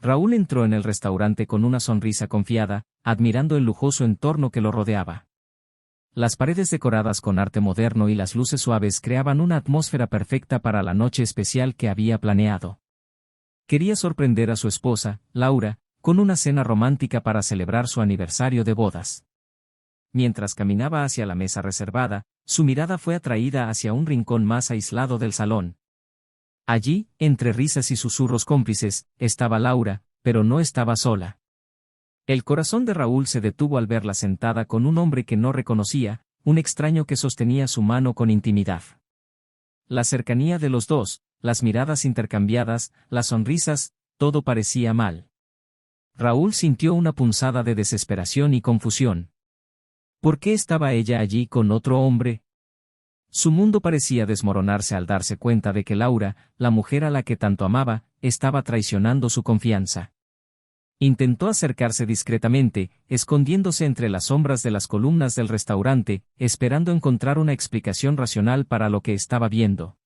Raúl entró en el restaurante con una sonrisa confiada, admirando el lujoso entorno que lo rodeaba. Las paredes decoradas con arte moderno y las luces suaves creaban una atmósfera perfecta para la noche especial que había planeado. Quería sorprender a su esposa, Laura, con una cena romántica para celebrar su aniversario de bodas. Mientras caminaba hacia la mesa reservada, su mirada fue atraída hacia un rincón más aislado del salón. Allí, entre risas y susurros cómplices, estaba Laura, pero no estaba sola. El corazón de Raúl se detuvo al verla sentada con un hombre que no reconocía, un extraño que sostenía su mano con intimidad. La cercanía de los dos, las miradas intercambiadas, las sonrisas, todo parecía mal. Raúl sintió una punzada de desesperación y confusión. ¿Por qué estaba ella allí con otro hombre? Su mundo parecía desmoronarse al darse cuenta de que Laura, la mujer a la que tanto amaba, estaba traicionando su confianza. Intentó acercarse discretamente, escondiéndose entre las sombras de las columnas del restaurante, esperando encontrar una explicación racional para lo que estaba viendo.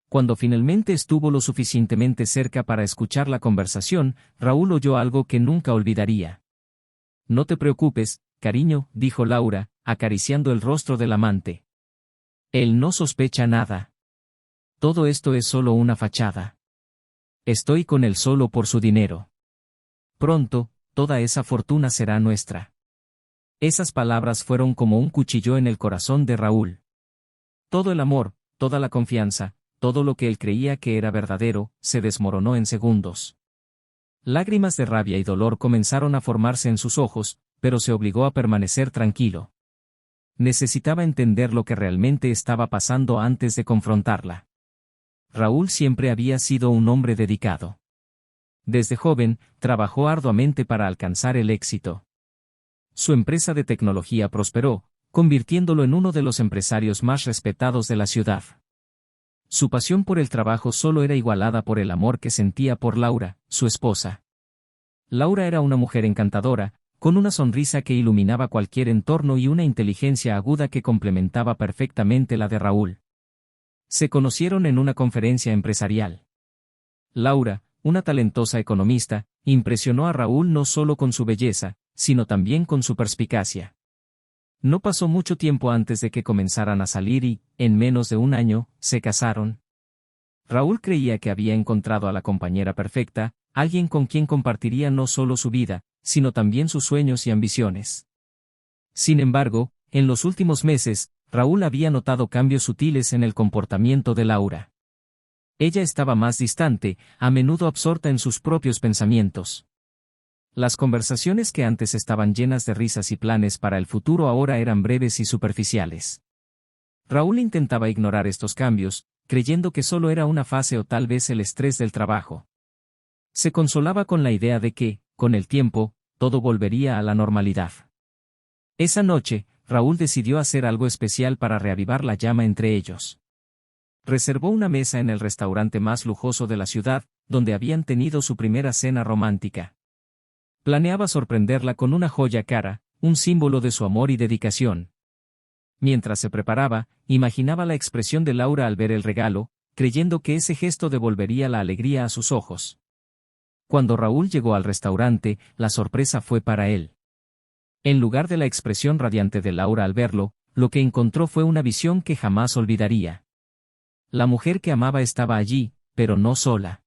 Cuando finalmente estuvo lo suficientemente cerca para escuchar la conversación, Raúl oyó algo que nunca olvidaría. «No te preocupes, cariño», dijo Laura, acariciando el rostro del amante. «Él no sospecha nada. Todo esto es solo una fachada. Estoy con él solo por su dinero. Pronto, toda esa fortuna será nuestra». Esas palabras fueron como un cuchillo en el corazón de Raúl. Todo el amor, toda la confianza, todo lo que él creía que era verdadero, se desmoronó en segundos. Lágrimas de rabia y dolor comenzaron a formarse en sus ojos, pero se obligó a permanecer tranquilo. Necesitaba entender lo que realmente estaba pasando antes de confrontarla. Raúl siempre había sido un hombre dedicado. Desde joven, trabajó arduamente para alcanzar el éxito. Su empresa de tecnología prosperó, convirtiéndolo en uno de los empresarios más respetados de la ciudad. Su pasión por el trabajo solo era igualada por el amor que sentía por Laura, su esposa. Laura era una mujer encantadora, con una sonrisa que iluminaba cualquier entorno y una inteligencia aguda que complementaba perfectamente la de Raúl. Se conocieron en una conferencia empresarial. Laura, una talentosa economista, impresionó a Raúl no solo con su belleza, sino también con su perspicacia. No pasó mucho tiempo antes de que comenzaran a salir y, en menos de un año, se casaron. Raúl creía que había encontrado a la compañera perfecta, alguien con quien compartiría no solo su vida, sino también sus sueños y ambiciones. Sin embargo, en los últimos meses, Raúl había notado cambios sutiles en el comportamiento de Laura. Ella estaba más distante, a menudo absorta en sus propios pensamientos. Las conversaciones que antes estaban llenas de risas y planes para el futuro ahora eran breves y superficiales. Raúl intentaba ignorar estos cambios, creyendo que solo era una fase o tal vez el estrés del trabajo. Se consolaba con la idea de que, con el tiempo, todo volvería a la normalidad. Esa noche, Raúl decidió hacer algo especial para reavivar la llama entre ellos. Reservó una mesa en el restaurante más lujoso de la ciudad, donde habían tenido su primera cena romántica. Planeaba sorprenderla con una joya cara, un símbolo de su amor y dedicación. Mientras se preparaba, imaginaba la expresión de Laura al ver el regalo, creyendo que ese gesto devolvería la alegría a sus ojos. Cuando Raúl llegó al restaurante, la sorpresa fue para él. En lugar de la expresión radiante de Laura al verlo, lo que encontró fue una visión que jamás olvidaría. La mujer que amaba estaba allí, pero no sola.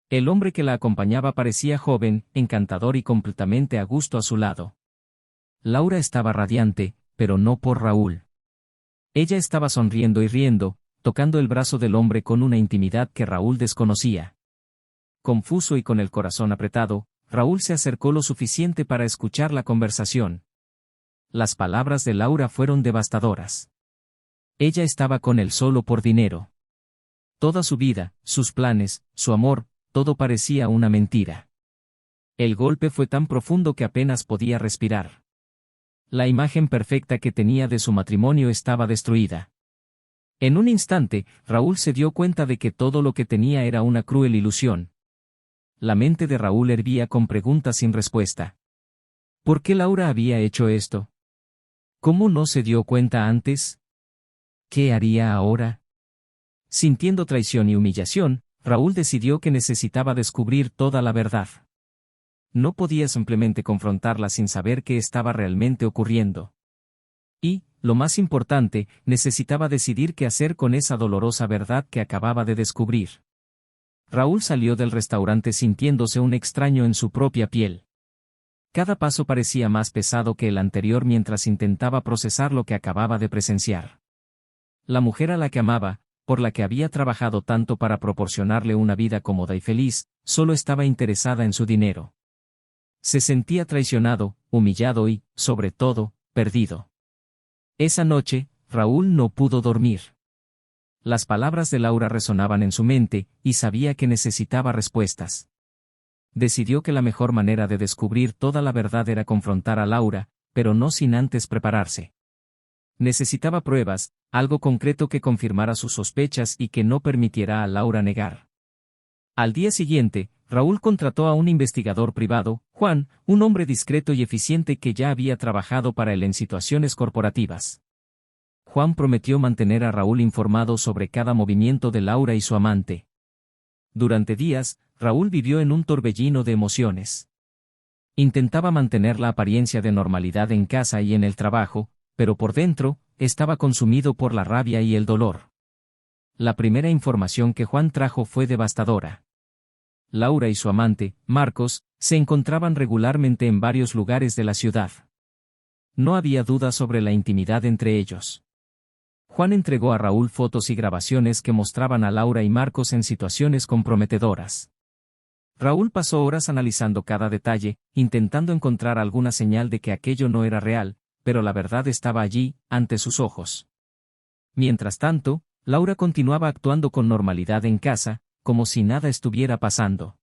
El hombre que la acompañaba parecía joven, encantador y completamente a gusto a su lado. Laura estaba radiante, pero no por Raúl. Ella estaba sonriendo y riendo, tocando el brazo del hombre con una intimidad que Raúl desconocía. Confuso y con el corazón apretado, Raúl se acercó lo suficiente para escuchar la conversación. Las palabras de Laura fueron devastadoras. Ella estaba con él solo por dinero. Toda su vida, sus planes, su amor, todo parecía una mentira. El golpe fue tan profundo que apenas podía respirar. La imagen perfecta que tenía de su matrimonio estaba destruida. En un instante, Raúl se dio cuenta de que todo lo que tenía era una cruel ilusión. La mente de Raúl hervía con preguntas sin respuesta. ¿Por qué Laura había hecho esto? ¿Cómo no se dio cuenta antes? ¿Qué haría ahora? Sintiendo traición y humillación, Raúl decidió que necesitaba descubrir toda la verdad. No podía simplemente confrontarla sin saber qué estaba realmente ocurriendo. Y, lo más importante, necesitaba decidir qué hacer con esa dolorosa verdad que acababa de descubrir. Raúl salió del restaurante sintiéndose un extraño en su propia piel. Cada paso parecía más pesado que el anterior mientras intentaba procesar lo que acababa de presenciar. La mujer a la que amaba, por la que había trabajado tanto para proporcionarle una vida cómoda y feliz, solo estaba interesada en su dinero. Se sentía traicionado, humillado y, sobre todo, perdido. Esa noche, Raúl no pudo dormir. Las palabras de Laura resonaban en su mente, y sabía que necesitaba respuestas. Decidió que la mejor manera de descubrir toda la verdad era confrontar a Laura, pero no sin antes prepararse. Necesitaba pruebas, algo concreto que confirmara sus sospechas y que no permitiera a Laura negar. Al día siguiente, Raúl contrató a un investigador privado, Juan, un hombre discreto y eficiente que ya había trabajado para él en situaciones corporativas. Juan prometió mantener a Raúl informado sobre cada movimiento de Laura y su amante. Durante días, Raúl vivió en un torbellino de emociones. Intentaba mantener la apariencia de normalidad en casa y en el trabajo, pero por dentro, estaba consumido por la rabia y el dolor. La primera información que Juan trajo fue devastadora. Laura y su amante, Marcos, se encontraban regularmente en varios lugares de la ciudad. No había duda sobre la intimidad entre ellos. Juan entregó a Raúl fotos y grabaciones que mostraban a Laura y Marcos en situaciones comprometedoras. Raúl pasó horas analizando cada detalle, intentando encontrar alguna señal de que aquello no era real, pero la verdad estaba allí, ante sus ojos. Mientras tanto, Laura continuaba actuando con normalidad en casa, como si nada estuviera pasando.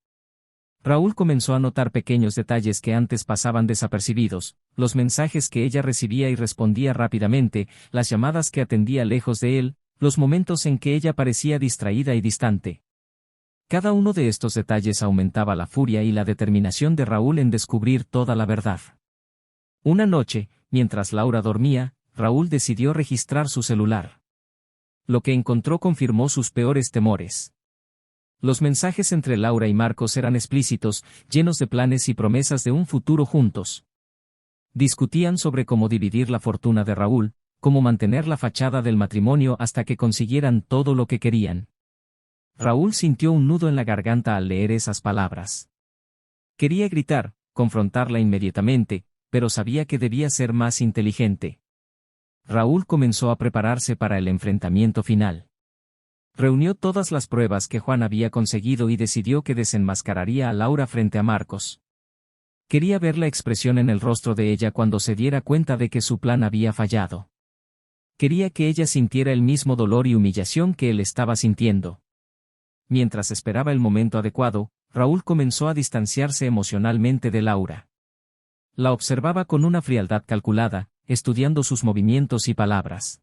Raúl comenzó a notar pequeños detalles que antes pasaban desapercibidos, los mensajes que ella recibía y respondía rápidamente, las llamadas que atendía lejos de él, los momentos en que ella parecía distraída y distante. Cada uno de estos detalles aumentaba la furia y la determinación de Raúl en descubrir toda la verdad. Una noche, mientras Laura dormía, Raúl decidió registrar su celular. Lo que encontró confirmó sus peores temores. Los mensajes entre Laura y Marcos eran explícitos, llenos de planes y promesas de un futuro juntos. Discutían sobre cómo dividir la fortuna de Raúl, cómo mantener la fachada del matrimonio hasta que consiguieran todo lo que querían. Raúl sintió un nudo en la garganta al leer esas palabras. Quería gritar, confrontarla inmediatamente, pero sabía que debía ser más inteligente. Raúl comenzó a prepararse para el enfrentamiento final. Reunió todas las pruebas que Juan había conseguido y decidió que desenmascararía a Laura frente a Marcos. Quería ver la expresión en el rostro de ella cuando se diera cuenta de que su plan había fallado. Quería que ella sintiera el mismo dolor y humillación que él estaba sintiendo. Mientras esperaba el momento adecuado, Raúl comenzó a distanciarse emocionalmente de Laura. La observaba con una frialdad calculada, estudiando sus movimientos y palabras.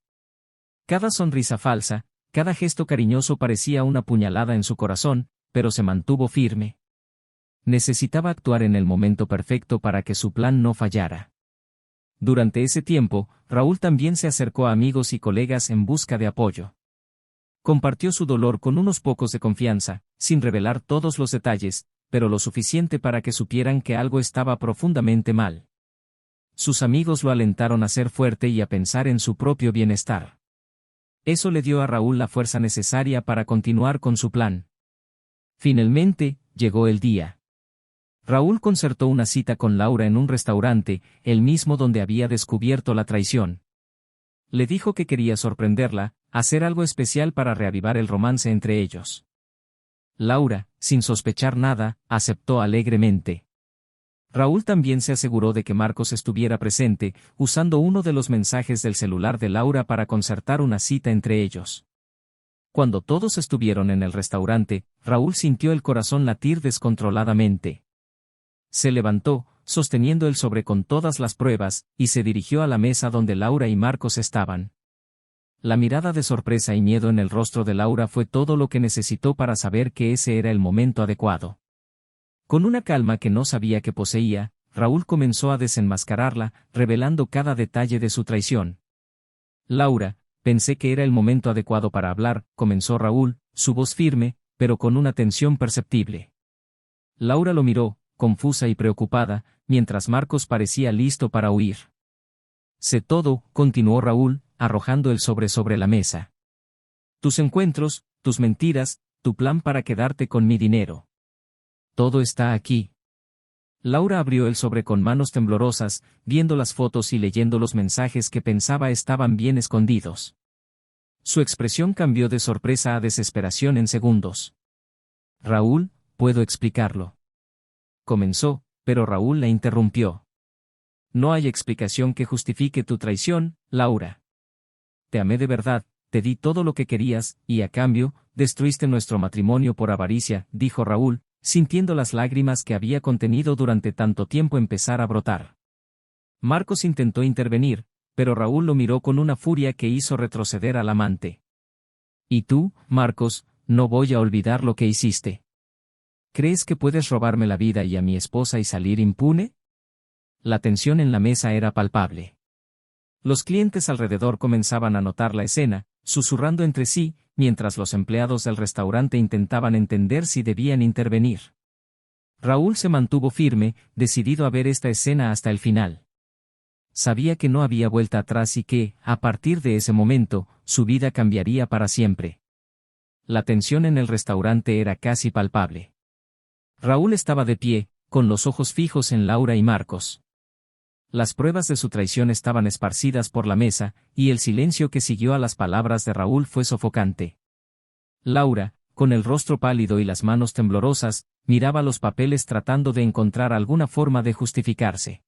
Cada sonrisa falsa, cada gesto cariñoso parecía una puñalada en su corazón, pero se mantuvo firme. Necesitaba actuar en el momento perfecto para que su plan no fallara. Durante ese tiempo, Raúl también se acercó a amigos y colegas en busca de apoyo. Compartió su dolor con unos pocos de confianza, sin revelar todos los detalles, pero lo suficiente para que supieran que algo estaba profundamente mal. Sus amigos lo alentaron a ser fuerte y a pensar en su propio bienestar. Eso le dio a Raúl la fuerza necesaria para continuar con su plan. Finalmente, llegó el día. Raúl concertó una cita con Laura en un restaurante, el mismo donde había descubierto la traición. Le dijo que quería sorprenderla, hacer algo especial para reavivar el romance entre ellos. Laura, sin sospechar nada, aceptó alegremente. Raúl también se aseguró de que Marcos estuviera presente, usando uno de los mensajes del celular de Laura para concertar una cita entre ellos. Cuando todos estuvieron en el restaurante, Raúl sintió el corazón latir descontroladamente. Se levantó, sosteniendo el sobre con todas las pruebas, y se dirigió a la mesa donde Laura y Marcos estaban. La mirada de sorpresa y miedo en el rostro de Laura fue todo lo que necesitó para saber que ese era el momento adecuado. Con una calma que no sabía que poseía, Raúl comenzó a desenmascararla, revelando cada detalle de su traición. Laura, pensé que era el momento adecuado para hablar, comenzó Raúl, su voz firme, pero con una tensión perceptible. Laura lo miró, confusa y preocupada, mientras Marcos parecía listo para huir. Sé todo, continuó Raúl, arrojando el sobre la mesa. Tus encuentros, tus mentiras, tu plan para quedarte con mi dinero. Todo está aquí. Laura abrió el sobre con manos temblorosas, viendo las fotos y leyendo los mensajes que pensaba estaban bien escondidos. Su expresión cambió de sorpresa a desesperación en segundos. Raúl, puedo explicarlo. Comenzó, pero Raúl la interrumpió. No hay explicación que justifique tu traición, Laura. Te amé de verdad, te di todo lo que querías, y a cambio, destruiste nuestro matrimonio por avaricia, dijo Raúl, sintiendo las lágrimas que había contenido durante tanto tiempo empezar a brotar. Marcos intentó intervenir, pero Raúl lo miró con una furia que hizo retroceder al amante. Y tú, Marcos, no voy a olvidar lo que hiciste. ¿Crees que puedes robarme la vida y a mi esposa y salir impune? La tensión en la mesa era palpable. Los clientes alrededor comenzaban a notar la escena, susurrando entre sí, mientras los empleados del restaurante intentaban entender si debían intervenir. Raúl se mantuvo firme, decidido a ver esta escena hasta el final. Sabía que no había vuelta atrás y que, a partir de ese momento, su vida cambiaría para siempre. La tensión en el restaurante era casi palpable. Raúl estaba de pie, con los ojos fijos en Laura y Marcos. Las pruebas de su traición estaban esparcidas por la mesa, y el silencio que siguió a las palabras de Raúl fue sofocante. Laura, con el rostro pálido y las manos temblorosas, miraba los papeles tratando de encontrar alguna forma de justificarse.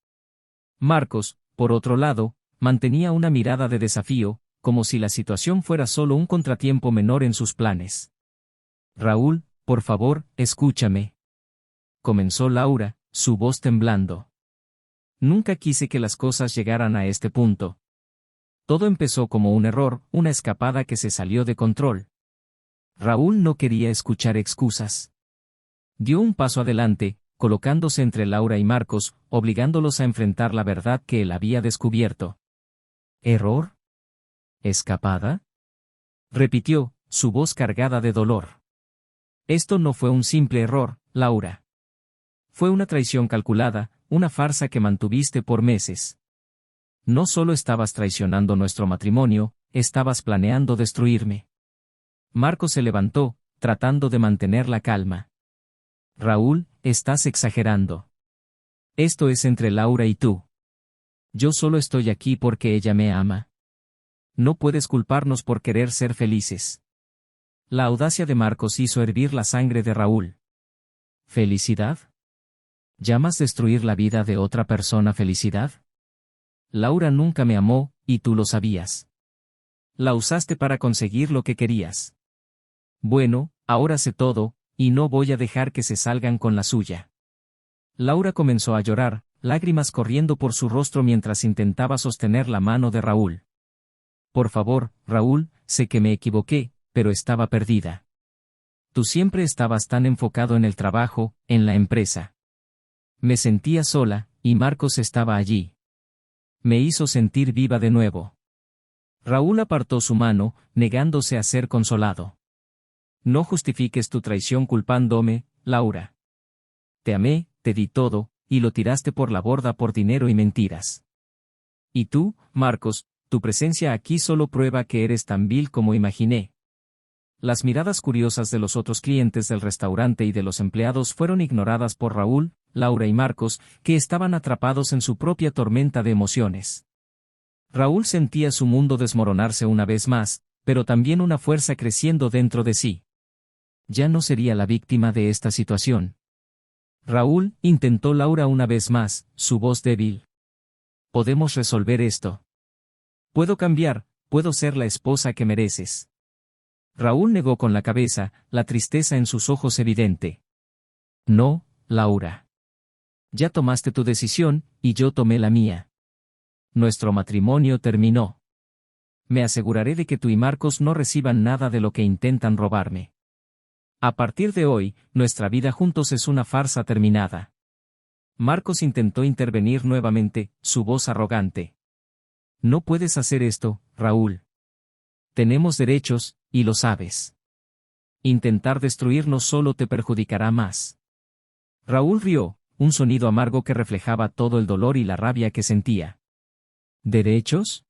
Marcos, por otro lado, mantenía una mirada de desafío, como si la situación fuera solo un contratiempo menor en sus planes. Raúl, por favor, escúchame. Comenzó Laura, su voz temblando. Nunca quise que las cosas llegaran a este punto. Todo empezó como un error, una escapada que se salió de control. Raúl no quería escuchar excusas. Dio un paso adelante, colocándose entre Laura y Marcos, obligándolos a enfrentar la verdad que él había descubierto. ¿Error? ¿Escapada? Repitió, su voz cargada de dolor. Esto no fue un simple error, Laura. Fue una traición calculada, una farsa que mantuviste por meses. No solo estabas traicionando nuestro matrimonio, estabas planeando destruirme. Marcos se levantó, tratando de mantener la calma. Raúl, estás exagerando. Esto es entre Laura y tú. Yo solo estoy aquí porque ella me ama. No puedes culparnos por querer ser felices. La audacia de Marcos hizo hervir la sangre de Raúl. ¿Felicidad? ¿Llamas destruir la vida de otra persona felicidad? Laura nunca me amó, y tú lo sabías. La usaste para conseguir lo que querías. Bueno, ahora sé todo, y no voy a dejar que se salgan con la suya. Laura comenzó a llorar, lágrimas corriendo por su rostro mientras intentaba sostener la mano de Raúl. Por favor, Raúl, sé que me equivoqué, pero estaba perdida. Tú siempre estabas tan enfocado en el trabajo, en la empresa. Me sentía sola, y Marcos estaba allí. Me hizo sentir viva de nuevo. Raúl apartó su mano, negándose a ser consolado. No justifiques tu traición culpándome, Laura. Te amé, te di todo, y lo tiraste por la borda por dinero y mentiras. Y tú, Marcos, tu presencia aquí solo prueba que eres tan vil como imaginé. Las miradas curiosas de los otros clientes del restaurante y de los empleados fueron ignoradas por Raúl, Laura y Marcos, que estaban atrapados en su propia tormenta de emociones. Raúl sentía su mundo desmoronarse una vez más, pero también una fuerza creciendo dentro de sí. Ya no sería la víctima de esta situación. Raúl, intentó Laura una vez más, su voz débil. Podemos resolver esto. Puedo cambiar, puedo ser la esposa que mereces. Raúl negó con la cabeza, la tristeza en sus ojos evidente. No, Laura. Ya tomaste tu decisión, y yo tomé la mía. Nuestro matrimonio terminó. Me aseguraré de que tú y Marcos no reciban nada de lo que intentan robarme. A partir de hoy, nuestra vida juntos es una farsa terminada. Marcos intentó intervenir nuevamente, su voz arrogante. No puedes hacer esto, Raúl. Tenemos derechos, y lo sabes. Intentar destruirnos solo te perjudicará más. Raúl rió, un sonido amargo que reflejaba todo el dolor y la rabia que sentía. ¿Derechos?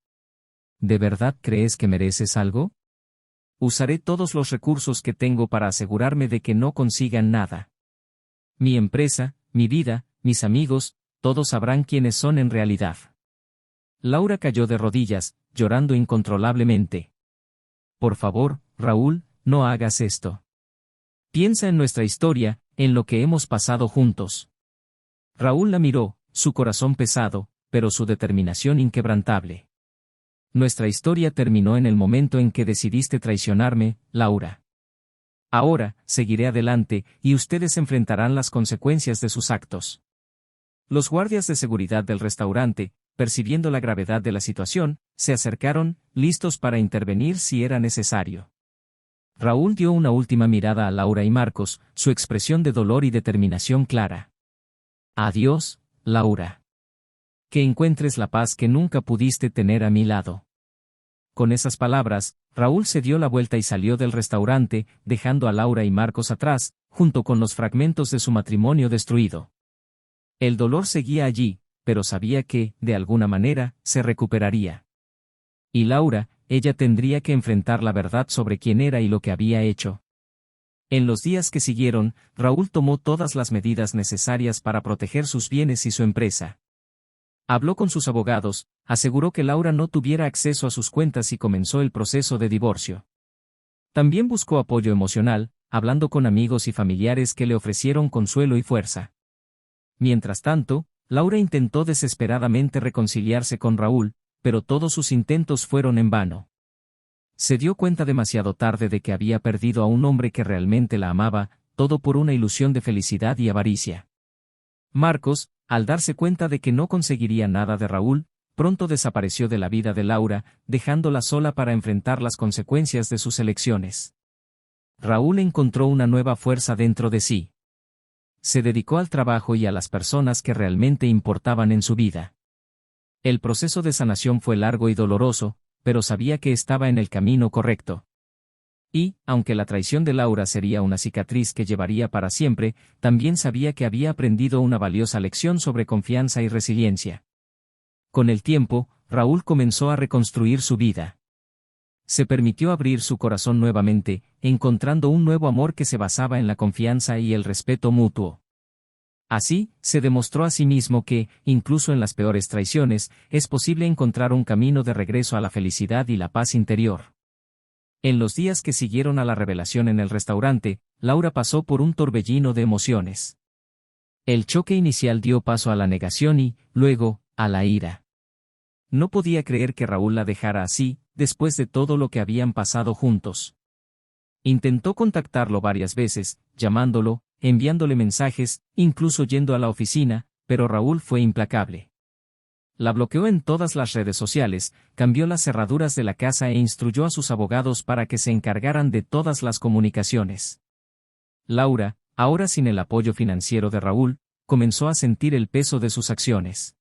¿De verdad crees que mereces algo? Usaré todos los recursos que tengo para asegurarme de que no consigan nada. Mi empresa, mi vida, mis amigos, todos sabrán quiénes son en realidad. Laura cayó de rodillas, llorando incontrolablemente. Por favor, Raúl, no hagas esto. Piensa en nuestra historia, en lo que hemos pasado juntos. Raúl la miró, su corazón pesado, pero su determinación inquebrantable. Nuestra historia terminó en el momento en que decidiste traicionarme, Laura. Ahora, seguiré adelante, y ustedes enfrentarán las consecuencias de sus actos. Los guardias de seguridad del restaurante, percibiendo la gravedad de la situación, se acercaron, listos para intervenir si era necesario. Raúl dio una última mirada a Laura y Marcos, su expresión de dolor y determinación clara. Adiós, Laura. Que encuentres la paz que nunca pudiste tener a mi lado. Con esas palabras, Raúl se dio la vuelta y salió del restaurante, dejando a Laura y Marcos atrás, junto con los fragmentos de su matrimonio destruido. El dolor seguía allí, pero sabía que, de alguna manera, se recuperaría. Y Laura, ella tendría que enfrentar la verdad sobre quién era y lo que había hecho. En los días que siguieron, Raúl tomó todas las medidas necesarias para proteger sus bienes y su empresa. Habló con sus abogados, aseguró que Laura no tuviera acceso a sus cuentas y comenzó el proceso de divorcio. También buscó apoyo emocional, hablando con amigos y familiares que le ofrecieron consuelo y fuerza. Mientras tanto, Laura intentó desesperadamente reconciliarse con Raúl, pero todos sus intentos fueron en vano. Se dio cuenta demasiado tarde de que había perdido a un hombre que realmente la amaba, todo por una ilusión de felicidad y avaricia. Marcos, al darse cuenta de que no conseguiría nada de Raúl, pronto desapareció de la vida de Laura, dejándola sola para enfrentar las consecuencias de sus elecciones. Raúl encontró una nueva fuerza dentro de sí. Se dedicó al trabajo y a las personas que realmente importaban en su vida. El proceso de sanación fue largo y doloroso, pero sabía que estaba en el camino correcto. Y, aunque la traición de Laura sería una cicatriz que llevaría para siempre, también sabía que había aprendido una valiosa lección sobre confianza y resiliencia. Con el tiempo, Raúl comenzó a reconstruir su vida. Se permitió abrir su corazón nuevamente, encontrando un nuevo amor que se basaba en la confianza y el respeto mutuo. Así, se demostró a sí mismo que, incluso en las peores traiciones, es posible encontrar un camino de regreso a la felicidad y la paz interior. En los días que siguieron a la revelación en el restaurante, Laura pasó por un torbellino de emociones. El choque inicial dio paso a la negación y, luego, a la ira. No podía creer que Raúl la dejara así, después de todo lo que habían pasado juntos. Intentó contactarlo varias veces, llamándolo, enviándole mensajes, incluso yendo a la oficina, pero Raúl fue implacable. La bloqueó en todas las redes sociales, cambió las cerraduras de la casa e instruyó a sus abogados para que se encargaran de todas las comunicaciones. Laura, ahora sin el apoyo financiero de Raúl, comenzó a sentir el peso de sus acciones.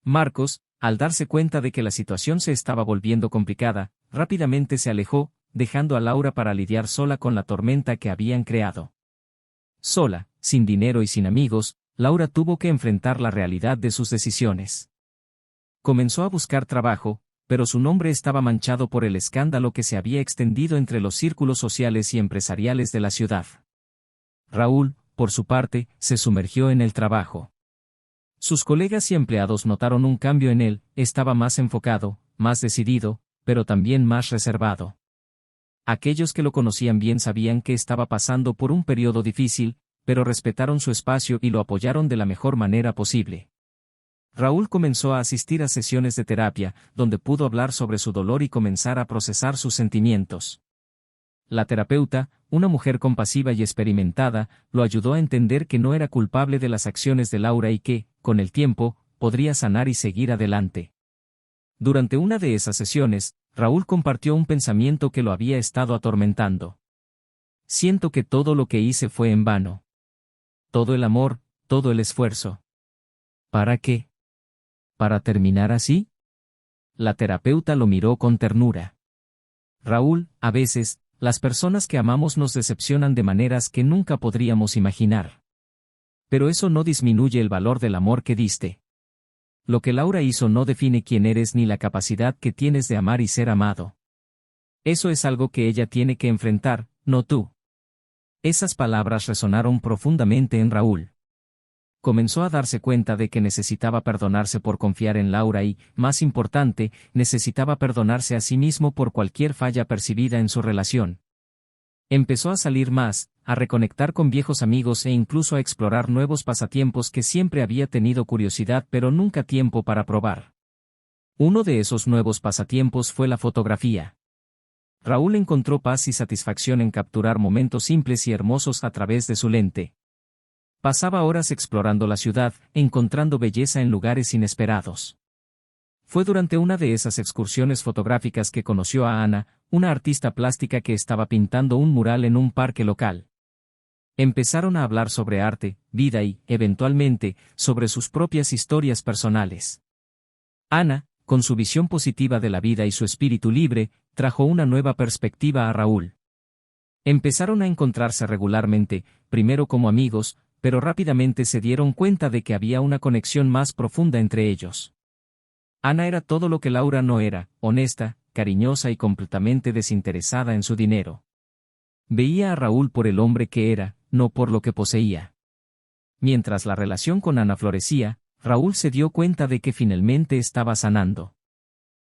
Marcos, al darse cuenta de que la situación se estaba volviendo complicada, rápidamente se alejó, dejando a Laura para lidiar sola con la tormenta que habían creado. Sola, sin dinero y sin amigos, Laura tuvo que enfrentar la realidad de sus decisiones. Comenzó a buscar trabajo, pero su nombre estaba manchado por el escándalo que se había extendido entre los círculos sociales y empresariales de la ciudad. Raúl, por su parte, se sumergió en el trabajo. Sus colegas y empleados notaron un cambio en él, estaba más enfocado, más decidido, pero también más reservado. Aquellos que lo conocían bien sabían que estaba pasando por un periodo difícil, pero respetaron su espacio y lo apoyaron de la mejor manera posible. Raúl comenzó a asistir a sesiones de terapia, donde pudo hablar sobre su dolor y comenzar a procesar sus sentimientos. La terapeuta, una mujer compasiva y experimentada, lo ayudó a entender que no era culpable de las acciones de Laura y que, con el tiempo, podría sanar y seguir adelante. Durante una de esas sesiones, Raúl compartió un pensamiento que lo había estado atormentando. Siento que todo lo que hice fue en vano. Todo el amor, todo el esfuerzo. ¿Para qué? ¿Para terminar así? La terapeuta lo miró con ternura. Raúl, a veces, Las personas que amamos nos decepcionan de maneras que nunca podríamos imaginar. Pero eso no disminuye el valor del amor que diste. Lo que Laura hizo no define quién eres ni la capacidad que tienes de amar y ser amado. Eso es algo que ella tiene que enfrentar, no tú. Esas palabras resonaron profundamente en Raúl. Comenzó a darse cuenta de que necesitaba perdonarse por confiar en Laura y, más importante, necesitaba perdonarse a sí mismo por cualquier falla percibida en su relación. Empezó a salir más, a reconectar con viejos amigos e incluso a explorar nuevos pasatiempos que siempre había tenido curiosidad pero nunca tiempo para probar. Uno de esos nuevos pasatiempos fue la fotografía. Raúl encontró paz y satisfacción en capturar momentos simples y hermosos a través de su lente. Pasaba horas explorando la ciudad, encontrando belleza en lugares inesperados. Fue durante una de esas excursiones fotográficas que conoció a Ana, una artista plástica que estaba pintando un mural en un parque local. Empezaron a hablar sobre arte, vida y, eventualmente, sobre sus propias historias personales. Ana, con su visión positiva de la vida y su espíritu libre, trajo una nueva perspectiva a Raúl. Empezaron a encontrarse regularmente, primero como amigos, pero rápidamente se dieron cuenta de que había una conexión más profunda entre ellos. Ana era todo lo que Laura no era, honesta, cariñosa y completamente desinteresada en su dinero. Veía a Raúl por el hombre que era, no por lo que poseía. Mientras la relación con Ana florecía, Raúl se dio cuenta de que finalmente estaba sanando.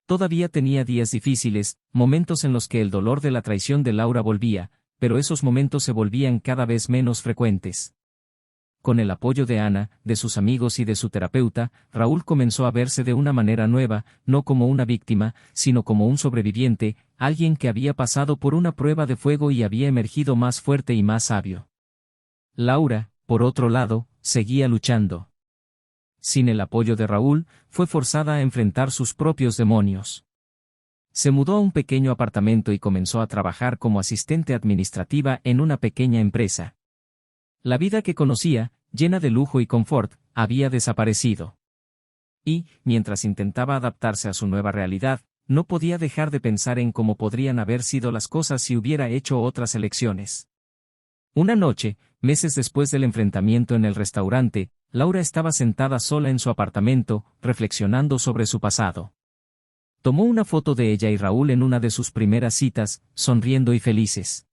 Todavía tenía días difíciles, momentos en los que el dolor de la traición de Laura volvía, pero esos momentos se volvían cada vez menos frecuentes. Con el apoyo de Ana, de sus amigos y de su terapeuta, Raúl comenzó a verse de una manera nueva, no como una víctima, sino como un sobreviviente, alguien que había pasado por una prueba de fuego y había emergido más fuerte y más sabio. Laura, por otro lado, seguía luchando. Sin el apoyo de Raúl, fue forzada a enfrentar sus propios demonios. Se mudó a un pequeño apartamento y comenzó a trabajar como asistente administrativa en una pequeña empresa. La vida que conocía, llena de lujo y confort, había desaparecido. Y, mientras intentaba adaptarse a su nueva realidad, no podía dejar de pensar en cómo podrían haber sido las cosas si hubiera hecho otras elecciones. Una noche, meses después del enfrentamiento en el restaurante, Laura estaba sentada sola en su apartamento, reflexionando sobre su pasado. Tomó una foto de ella y Raúl en una de sus primeras citas, sonriendo y felices.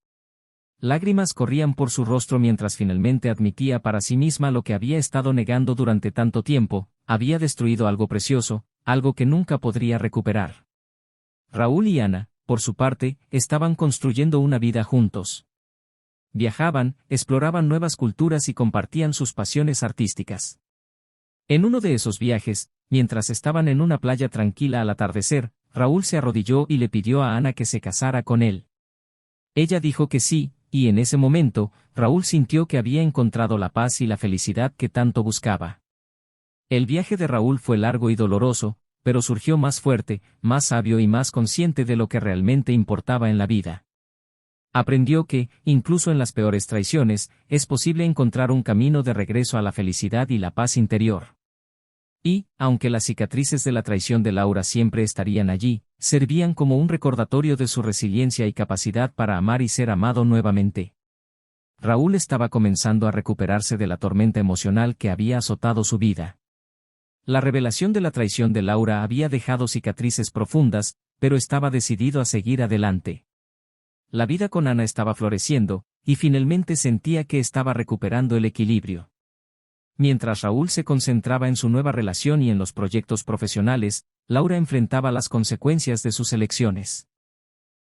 Lágrimas corrían por su rostro mientras finalmente admitía para sí misma lo que había estado negando durante tanto tiempo: había destruido algo precioso, algo que nunca podría recuperar. Raúl y Ana, por su parte, estaban construyendo una vida juntos. Viajaban, exploraban nuevas culturas y compartían sus pasiones artísticas. En uno de esos viajes, mientras estaban en una playa tranquila al atardecer, Raúl se arrodilló y le pidió a Ana que se casara con él. Ella dijo que sí, y en ese momento, Raúl sintió que había encontrado la paz y la felicidad que tanto buscaba. El viaje de Raúl fue largo y doloroso, pero surgió más fuerte, más sabio y más consciente de lo que realmente importaba en la vida. Aprendió que, incluso en las peores traiciones, es posible encontrar un camino de regreso a la felicidad y la paz interior. Y, aunque las cicatrices de la traición de Laura siempre estarían allí, servían como un recordatorio de su resiliencia y capacidad para amar y ser amado nuevamente. Raúl estaba comenzando a recuperarse de la tormenta emocional que había azotado su vida. La revelación de la traición de Laura había dejado cicatrices profundas, pero estaba decidido a seguir adelante. La vida con Ana estaba floreciendo, y finalmente sentía que estaba recuperando el equilibrio. Mientras Raúl se concentraba en su nueva relación y en los proyectos profesionales, Laura enfrentaba las consecuencias de sus elecciones.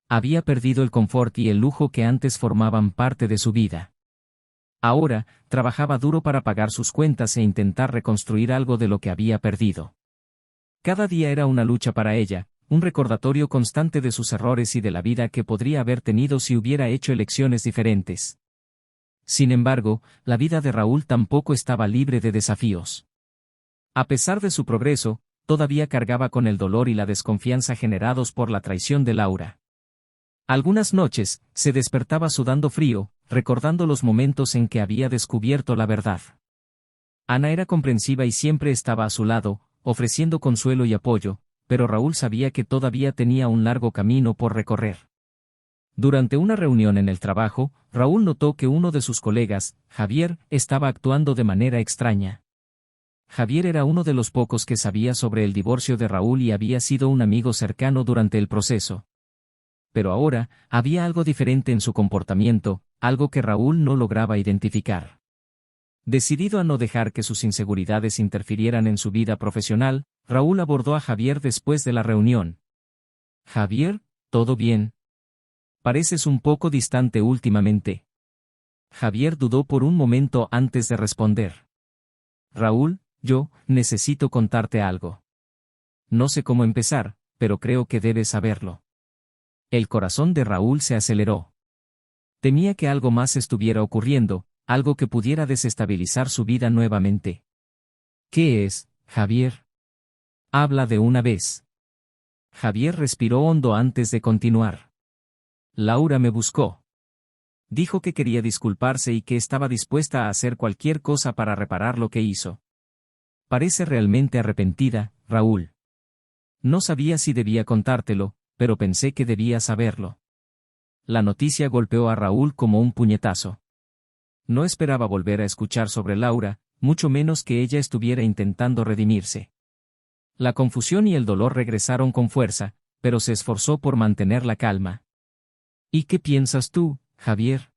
Había perdido el confort y el lujo que antes formaban parte de su vida. Ahora, trabajaba duro para pagar sus cuentas e intentar reconstruir algo de lo que había perdido. Cada día era una lucha para ella, un recordatorio constante de sus errores y de la vida que podría haber tenido si hubiera hecho elecciones diferentes. Sin embargo, la vida de Raúl tampoco estaba libre de desafíos. A pesar de su progreso, todavía cargaba con el dolor y la desconfianza generados por la traición de Laura. Algunas noches, se despertaba sudando frío, recordando los momentos en que había descubierto la verdad. Ana era comprensiva y siempre estaba a su lado, ofreciendo consuelo y apoyo, pero Raúl sabía que todavía tenía un largo camino por recorrer. Durante una reunión en el trabajo, Raúl notó que uno de sus colegas, Javier, estaba actuando de manera extraña. Javier era uno de los pocos que sabía sobre el divorcio de Raúl y había sido un amigo cercano durante el proceso. Pero ahora, había algo diferente en su comportamiento, algo que Raúl no lograba identificar. Decidido a no dejar que sus inseguridades interfirieran en su vida profesional, Raúl abordó a Javier después de la reunión. «Javier, ¿todo bien? Pareces un poco distante últimamente». Javier dudó por un momento antes de responder. «Raúl, yo necesito contarte algo. No sé cómo empezar, pero creo que debes saberlo». El corazón de Raúl se aceleró. Temía que algo más estuviera ocurriendo, algo que pudiera desestabilizar su vida nuevamente. «¿Qué es, Javier? Habla de una vez». Javier respiró hondo antes de continuar. «Laura me buscó. Dijo que quería disculparse y que estaba dispuesta a hacer cualquier cosa para reparar lo que hizo. Parece realmente arrepentida, Raúl. No sabía si debía contártelo, pero pensé que debía saberlo». La noticia golpeó a Raúl como un puñetazo. No esperaba volver a escuchar sobre Laura, mucho menos que ella estuviera intentando redimirse. La confusión y el dolor regresaron con fuerza, pero se esforzó por mantener la calma. «¿Y qué piensas tú, Javier?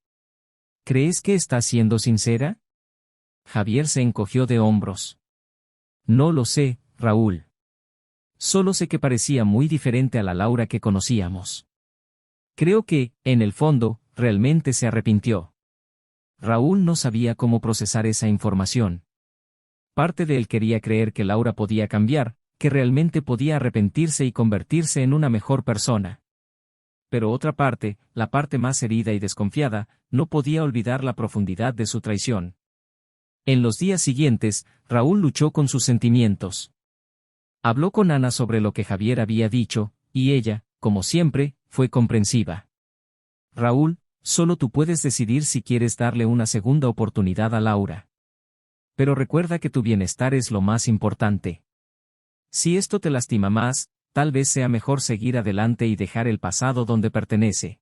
¿Crees que está siendo sincera?» Javier se encogió de hombros. «No lo sé, Raúl. Solo sé que parecía muy diferente a la Laura que conocíamos. Creo que, en el fondo, realmente se arrepintió». Raúl no sabía cómo procesar esa información. Parte de él quería creer que Laura podía cambiar, que realmente podía arrepentirse y convertirse en una mejor persona. Pero otra parte, la parte más herida y desconfiada, no podía olvidar la profundidad de su traición. En los días siguientes, Raúl luchó con sus sentimientos. Habló con Ana sobre lo que Javier había dicho, y ella, como siempre, fue comprensiva. «Raúl, solo tú puedes decidir si quieres darle una segunda oportunidad a Laura. Pero recuerda que tu bienestar es lo más importante. Si esto te lastima más, tal vez sea mejor seguir adelante y dejar el pasado donde pertenece».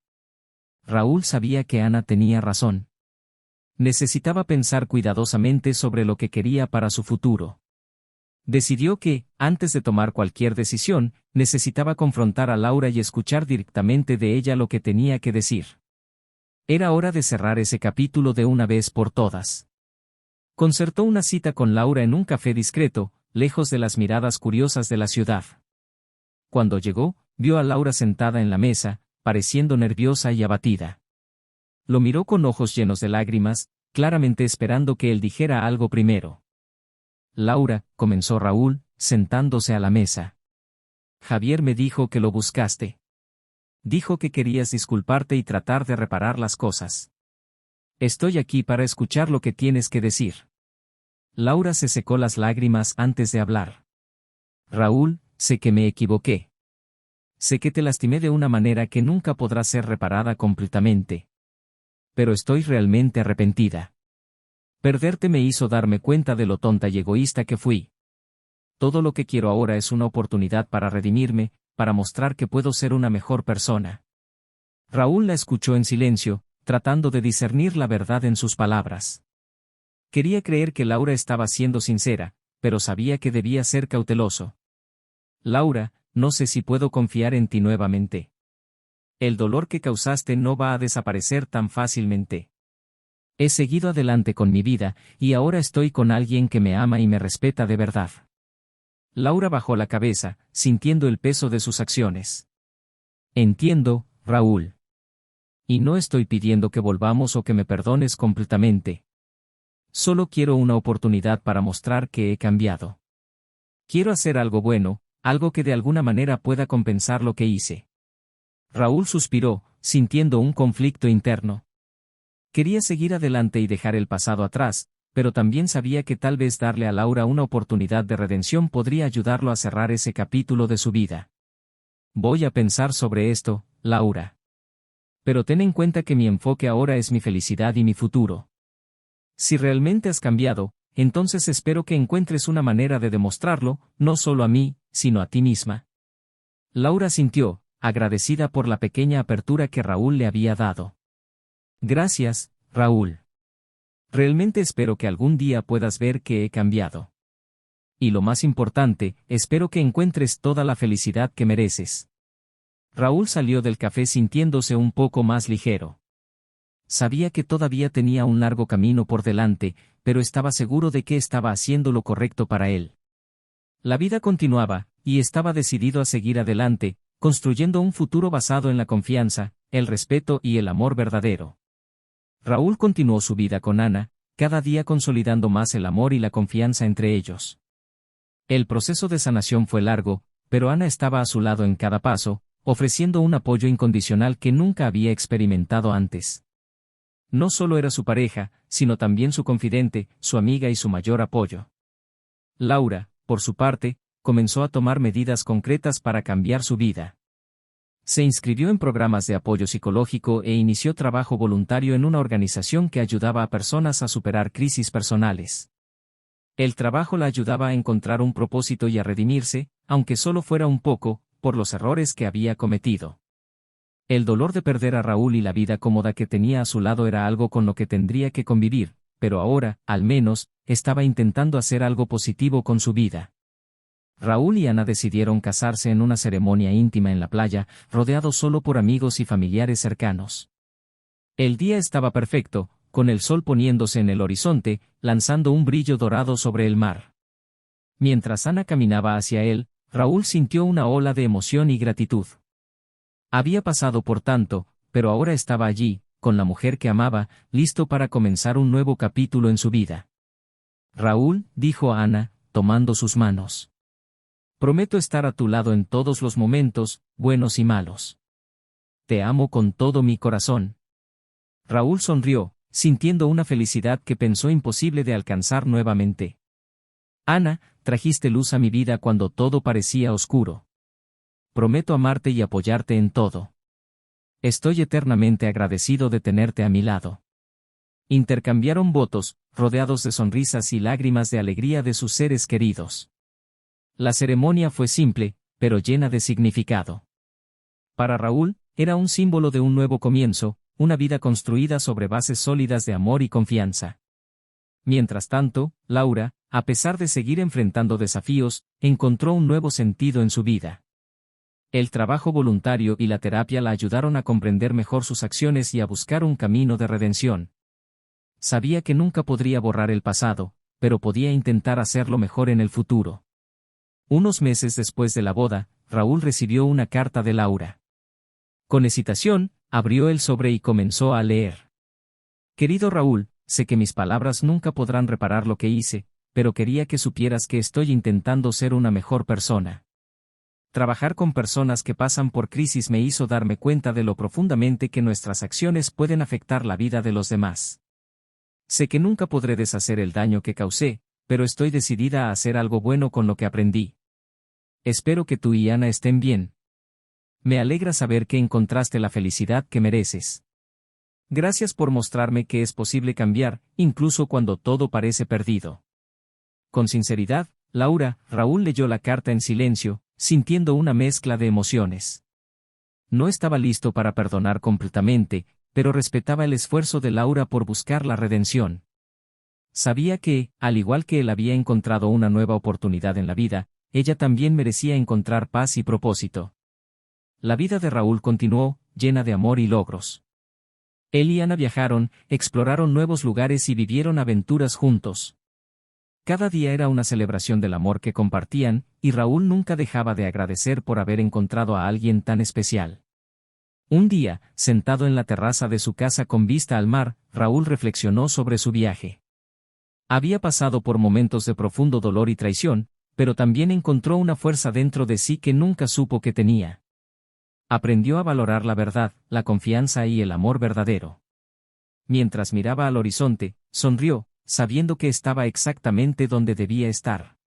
Raúl sabía que Ana tenía razón. Necesitaba pensar cuidadosamente sobre lo que quería para su futuro. Decidió que, antes de tomar cualquier decisión, necesitaba confrontar a Laura y escuchar directamente de ella lo que tenía que decir. Era hora de cerrar ese capítulo de una vez por todas. Concertó una cita con Laura en un café discreto, lejos de las miradas curiosas de la ciudad. Cuando llegó, vio a Laura sentada en la mesa, pareciendo nerviosa y abatida. Lo miró con ojos llenos de lágrimas, claramente esperando que él dijera algo primero. «Laura», comenzó Raúl, sentándose a la mesa. «Javier me dijo que lo buscaste. Dijo que querías disculparte y tratar de reparar las cosas. Estoy aquí para escuchar lo que tienes que decir». Laura se secó las lágrimas antes de hablar. «Raúl, sé que me equivoqué. Sé que te lastimé de una manera que nunca podrá ser reparada completamente. Pero estoy realmente arrepentida. Perderte me hizo darme cuenta de lo tonta y egoísta que fui. Todo lo que quiero ahora es una oportunidad para redimirme, para mostrar que puedo ser una mejor persona». Raúl la escuchó en silencio, tratando de discernir la verdad en sus palabras. Quería creer que Laura estaba siendo sincera, pero sabía que debía ser cauteloso. «Laura, no sé si puedo confiar en ti nuevamente. El dolor que causaste no va a desaparecer tan fácilmente. He seguido adelante con mi vida, y ahora estoy con alguien que me ama y me respeta de verdad». Laura bajó la cabeza, sintiendo el peso de sus acciones. «Entiendo, Raúl. Y no estoy pidiendo que volvamos o que me perdones completamente. Solo quiero una oportunidad para mostrar que he cambiado. Quiero hacer algo bueno, algo que de alguna manera pueda compensar lo que hice». Raúl suspiró, sintiendo un conflicto interno. Quería seguir adelante y dejar el pasado atrás, pero también sabía que tal vez darle a Laura una oportunidad de redención podría ayudarlo a cerrar ese capítulo de su vida. «Voy a pensar sobre esto, Laura. Pero ten en cuenta que mi enfoque ahora es mi felicidad y mi futuro. Si realmente has cambiado, entonces espero que encuentres una manera de demostrarlo, no solo a mí, sino a ti misma». Laura sintió, agradecida por la pequeña apertura que Raúl le había dado. Gracias, Raúl. Realmente espero que algún día puedas ver que he cambiado. Y lo más importante, espero que encuentres toda la felicidad que mereces. Raúl salió del café sintiéndose un poco más ligero. Sabía que todavía tenía un largo camino por delante, pero estaba seguro de que estaba haciendo lo correcto para él. La vida continuaba, y estaba decidido a seguir adelante, construyendo un futuro basado en la confianza, el respeto y el amor verdadero. Raúl continuó su vida con Ana, cada día consolidando más el amor y la confianza entre ellos. El proceso de sanación fue largo, pero Ana estaba a su lado en cada paso, ofreciendo un apoyo incondicional que nunca había experimentado antes. No solo era su pareja, sino también su confidente, su amiga y su mayor apoyo. Laura, por su parte, comenzó a tomar medidas concretas para cambiar su vida. Se inscribió en programas de apoyo psicológico e inició trabajo voluntario en una organización que ayudaba a personas a superar crisis personales. El trabajo la ayudaba a encontrar un propósito y a redimirse, aunque solo fuera un poco, por los errores que había cometido. El dolor de perder a Raúl y la vida cómoda que tenía a su lado era algo con lo que tendría que convivir, pero ahora, al menos, estaba intentando hacer algo positivo con su vida. Raúl y Ana decidieron casarse en una ceremonia íntima en la playa, rodeados solo por amigos y familiares cercanos. El día estaba perfecto, con el sol poniéndose en el horizonte, lanzando un brillo dorado sobre el mar. Mientras Ana caminaba hacia él, Raúl sintió una ola de emoción y gratitud. Había pasado por tanto, pero ahora estaba allí, con la mujer que amaba, listo para comenzar un nuevo capítulo en su vida. Raúl, dijo a Ana, tomando sus manos. Prometo estar a tu lado en todos los momentos, buenos y malos. Te amo con todo mi corazón. Raúl sonrió, sintiendo una felicidad que pensó imposible de alcanzar nuevamente. Ana, trajiste luz a mi vida cuando todo parecía oscuro. Prometo amarte y apoyarte en todo. Estoy eternamente agradecido de tenerte a mi lado. Intercambiaron votos, rodeados de sonrisas y lágrimas de alegría de sus seres queridos. La ceremonia fue simple, pero llena de significado. Para Raúl, era un símbolo de un nuevo comienzo, una vida construida sobre bases sólidas de amor y confianza. Mientras tanto, Laura, a pesar de seguir enfrentando desafíos, encontró un nuevo sentido en su vida. El trabajo voluntario y la terapia la ayudaron a comprender mejor sus acciones y a buscar un camino de redención. Sabía que nunca podría borrar el pasado, pero podía intentar hacerlo mejor en el futuro. Unos meses después de la boda, Raúl recibió una carta de Laura. Con hesitación, abrió el sobre y comenzó a leer. Querido Raúl, sé que mis palabras nunca podrán reparar lo que hice, pero quería que supieras que estoy intentando ser una mejor persona. Trabajar con personas que pasan por crisis me hizo darme cuenta de lo profundamente que nuestras acciones pueden afectar la vida de los demás. Sé que nunca podré deshacer el daño que causé, pero estoy decidida a hacer algo bueno con lo que aprendí. Espero que tú y Ana estén bien. Me alegra saber que encontraste la felicidad que mereces. Gracias por mostrarme que es posible cambiar, incluso cuando todo parece perdido. Con sinceridad, Laura, Raúl leyó la carta en silencio, sintiendo una mezcla de emociones. No estaba listo para perdonar completamente, pero respetaba el esfuerzo de Laura por buscar la redención. Sabía que, al igual que él había encontrado una nueva oportunidad en la vida, ella también merecía encontrar paz y propósito. La vida de Raúl continuó, llena de amor y logros. Él y Ana viajaron, exploraron nuevos lugares y vivieron aventuras juntos. Cada día era una celebración del amor que compartían, y Raúl nunca dejaba de agradecer por haber encontrado a alguien tan especial. Un día, sentado en la terraza de su casa con vista al mar, Raúl reflexionó sobre su viaje. Había pasado por momentos de profundo dolor y traición, pero también encontró una fuerza dentro de sí que nunca supo que tenía. Aprendió a valorar la verdad, la confianza y el amor verdadero. Mientras miraba al horizonte, sonrió, sabiendo que estaba exactamente donde debía estar.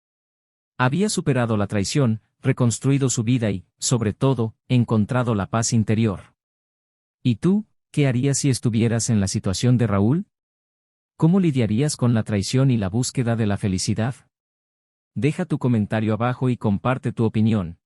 Había superado la traición, reconstruido su vida y, sobre todo, encontrado la paz interior. ¿Y tú, qué harías si estuvieras en la situación de Raúl? ¿Cómo lidiarías con la traición y la búsqueda de la felicidad? Deja tu comentario abajo y comparte tu opinión.